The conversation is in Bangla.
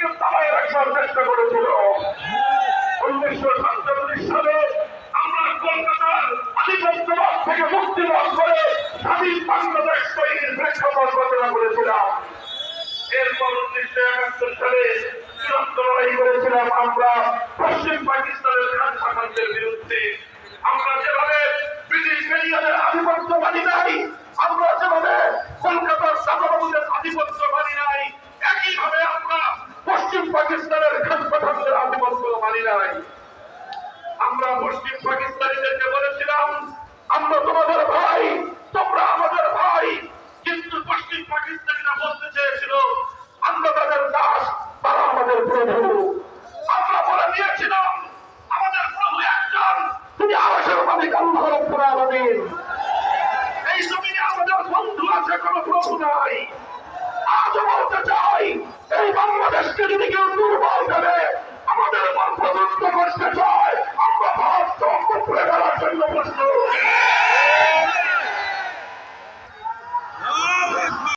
বাংলাদেশকে দাবায় রাখার চেষ্টা করেছিল। 1947 সালে আমরা কলকাতার আধিপত্যবাদ থেকে মুক্তি লাভ করে স্বাধীন বাংলাদেশ তৈরির প্রেক্ষাপট রচনা করেছিলাম। এরপর 1971 সালে চূড়ান্ত লড়াই করেছিলাম আমরা পশ্চিম পাকিস্তানের খান শাখানদের বিরুদ্ধে। আমরা যেভাবে ব্রিটিশ পেরিয়ারের আধিপত্য মানি নাই, আমরা যেভাবে কলকাতার সাধারণদের আধিপত্য মানি নাই, একইভাবে আমরা পশ্চিম পাকিস্তানের খান শাখানদের আধিপত্য মানি নাই। আমরা পশ্চিম পাকিস্তানিদেরকে বলেছিলাম আমরা তোমাদের ভাই, তোমরা আমাদের ভাই, কিন্তু পশ্চিম পাকিস্তানিরা বলতে চেয়েছিল আমরা তাদের দাস, তারা আমাদের প্রভু। আমরা বলে দিয়েছিলাম আমাদের প্রভু একজন, তিনি আবাসের মালিক আল্লাহ রাব্বুল আলামিন। এই জমিনে আমাদের বন্ধু আছে, কোনো প্রভু নাই। আজও বলতে চাই এই বাংলাদেশকে যদি কেউ